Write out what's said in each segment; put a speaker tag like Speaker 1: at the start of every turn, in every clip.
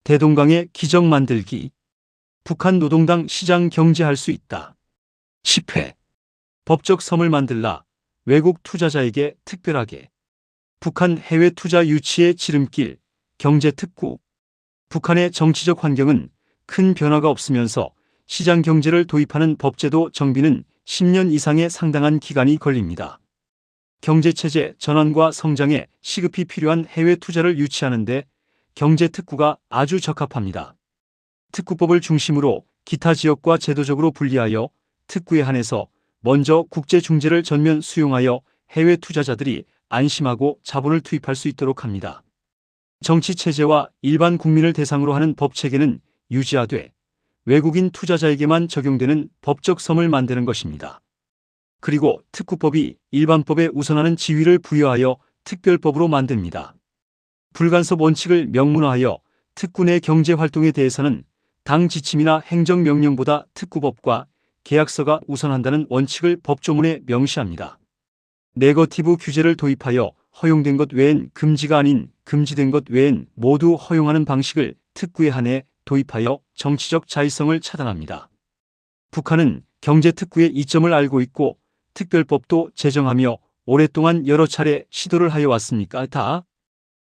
Speaker 1: 대동강의 기적 만들기. 북한 노동당 시장 경제할 수 있다. 10회. 법적 섬을 만들라. 외국 투자자에게 특별하게. 북한 해외 투자 유치의 지름길. 경제특구. 북한의 정치적 환경은 큰 변화가 없으면서 시장 경제를 도입하는 법제도 정비는 10년 이상의 상당한 기간이 걸립니다. 경제체제 전환과 성장에 시급히 필요한 해외 투자를 유치하는데 경제특구가 아주 적합합니다. 특구법을 중심으로 기타 지역과 제도적으로 분리하여 특구에 한해서 먼저 국제중재를 전면 수용하여 해외 투자자들이 안심하고 자본을 투입할 수 있도록 합니다. 정치체제와 일반 국민을 대상으로 하는 법체계는 유지하되 외국인 투자자에게만 적용되는 법적 섬을 만드는 것입니다. 그리고 특구법이 일반법에 우선하는 지위를 부여하여 특별법으로 만듭니다. 불간섭 원칙을 명문화하여 특구 내 경제활동에 대해서는 당 지침이나 행정명령보다 특구법과 계약서가 우선한다는 원칙을 법조문에 명시합니다. 네거티브 규제를 도입하여 허용된 것 외엔 금지가 아닌 금지된 것 외엔 모두 허용하는 방식을 특구에 한해 도입하여 정치적 자의성을 차단합니다. 북한은 경제특구의 이점을 알고 있고 특별법도 제정하며 오랫동안 여러 차례 시도를 하여 왔습니까? 다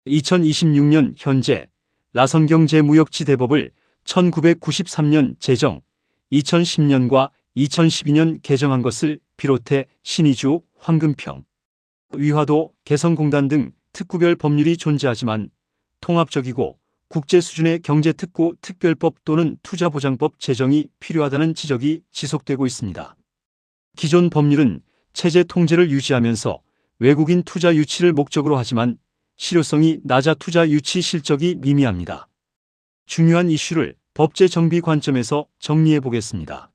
Speaker 1: 2026년 현재 라선경제무역지대법을 1993년 제정, 2010년과 2012년 개정한 것을 비롯해 신의주, 황금평, 위화도, 개성공단 등 특구별 법률이 존재하지만 통합적이고 국제 수준의 경제특구 특별법 또는 투자보장법 제정이 필요하다는 지적이 지속되고 있습니다. 기존 법률은 체제 통제를 유지하면서 외국인 투자 유치를 목적으로 하지만 실효성이 낮아 투자 유치 실적이 미미합니다. 중요한 이슈를 법제 정비 관점에서 정리해 보겠습니다.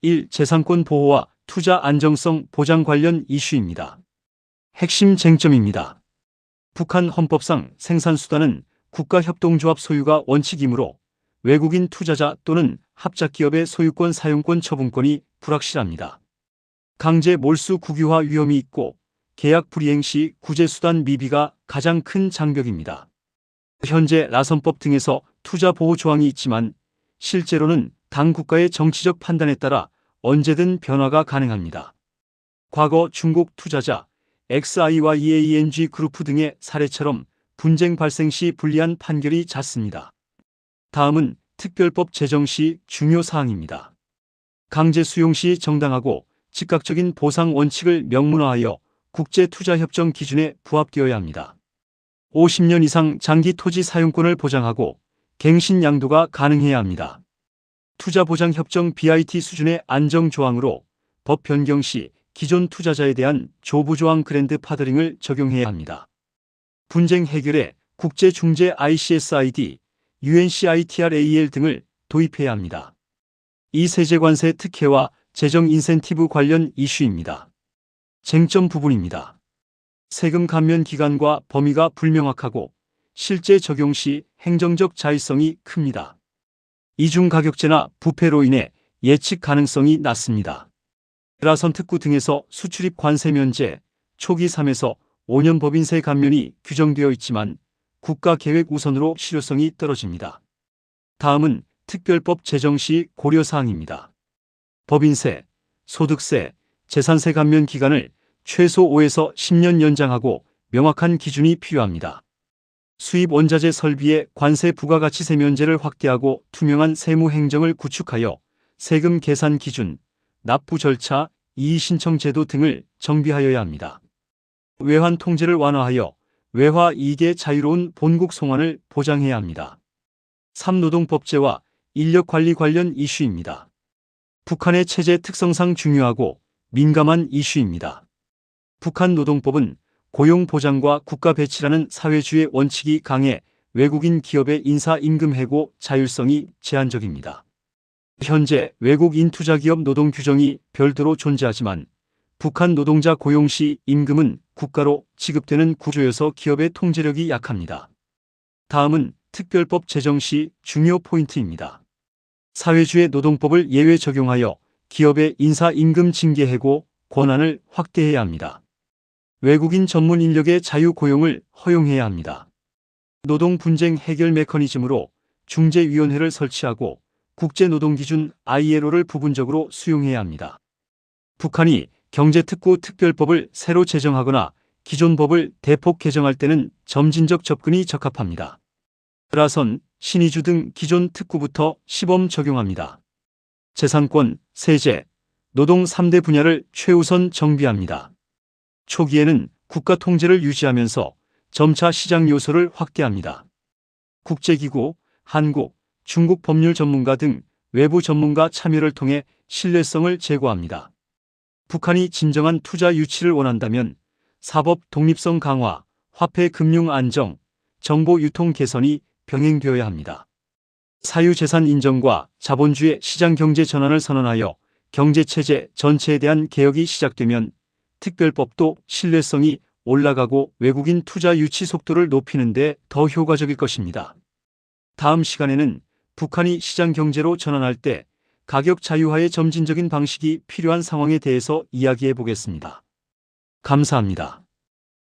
Speaker 1: 1. 재산권 보호와 투자 안정성 보장 관련 이슈입니다. 핵심 쟁점입니다. 북한 헌법상 생산수단은 국가협동조합 소유가 원칙이므로 외국인 투자자 또는 합작기업의 소유권 사용권 처분권이 불확실합니다. 강제 몰수 국유화 위험이 있고 계약 불이행 시 구제수단 미비가 가장 큰 장벽입니다. 현재 라선법 등에서 투자 보호 조항이 있지만 실제로는 당 국가의 정치적 판단에 따라 언제든 변화가 가능합니다. 과거 중국 투자자 XI와 EANG 그룹 등의 사례처럼 분쟁 발생 시 불리한 판결이 잦습니다. 다음은 특별법 제정 시 중요 사항입니다. 강제 수용 시 정당하고 즉각적인 보상 원칙을 명문화하여 국제투자협정 기준에 부합되어야 합니다. 50년 이상 장기 토지 사용권을 보장하고 갱신 양도가 가능해야 합니다. 투자보장협정 BIT 수준의 안정조항으로 법 변경 시 기존 투자자에 대한 조부조항 그랜드 파더링을 적용해야 합니다. 분쟁 해결에 국제중재 ICSID, UNCITRAL 등을 도입해야 합니다. 이 세제관세 특혜와 재정 인센티브 관련 이슈입니다. 쟁점 부분입니다. 세금 감면 기간과 범위가 불명확하고 실제 적용 시 행정적 자의성이 큽니다. 이중 가격제나 부패로 인해 예측 가능성이 낮습니다. 라선 특구 등에서 수출입 관세 면제, 초기 3에서 5년 법인세 감면이 규정되어 있지만 국가 계획 우선으로 실효성이 떨어집니다. 다음은 특별법 제정 시 고려사항입니다. 법인세, 소득세, 재산세 감면 기간을 최소 5에서 10년 연장하고 명확한 기준이 필요합니다. 수입 원자재 설비의 관세 부가가치세 면제를 확대하고 투명한 세무 행정을 구축하여 세금 계산 기준, 납부 절차, 이의 신청 제도 등을 정비하여야 합니다. 외환 통제를 완화하여 외화 이익의 자유로운 본국 송환을 보장해야 합니다. 3. 노동법제와 인력관리 관련 이슈입니다. 북한의 체제 특성상 중요하고 민감한 이슈입니다. 북한 노동법은 고용보장과 국가배치라는 사회주의 원칙이 강해 외국인 기업의 인사임금 해고 자율성이 제한적입니다. 현재 외국인 투자기업 노동 규정이 별도로 존재하지만 북한 노동자 고용 시 임금은 국가로 지급되는 구조여서 기업의 통제력이 약합니다. 다음은 특별법 제정 시 중요 포인트입니다. 사회주의 노동법을 예외 적용하여 기업의 인사임금 징계 해고 권한을 확대해야 합니다. 외국인 전문 인력의 자유 고용을 허용해야 합니다. 노동 분쟁 해결 메커니즘으로 중재위원회를 설치하고 국제노동기준 ILO를 부분적으로 수용해야 합니다. 북한이 경제특구 특별법을 새로 제정하거나 기존 법을 대폭 개정할 때는 점진적 접근이 적합합니다. 따라선 신의주 등 기존 특구부터 시범 적용합니다. 재산권, 세제, 노동 3대 분야를 최우선 정비합니다. 초기에는 국가 통제를 유지하면서 점차 시장 요소를 확대합니다. 국제기구, 한국, 중국 법률 전문가 등 외부 전문가 참여를 통해 신뢰성을 제고합니다. 북한이 진정한 투자 유치를 원한다면 사법 독립성 강화, 화폐 금융 안정, 정보 유통 개선이 병행되어야 합니다. 사유재산 인정과 자본주의 시장 경제 전환을 선언하여 경제체제 전체에 대한 개혁이 시작되면 특별법도 신뢰성이 올라가고 외국인 투자 유치 속도를 높이는 데 더 효과적일 것입니다. 다음 시간에는 북한이 시장 경제로 전환할 때 가격 자유화의 점진적인 방식이 필요한 상황에 대해서 이야기해 보겠습니다. 감사합니다.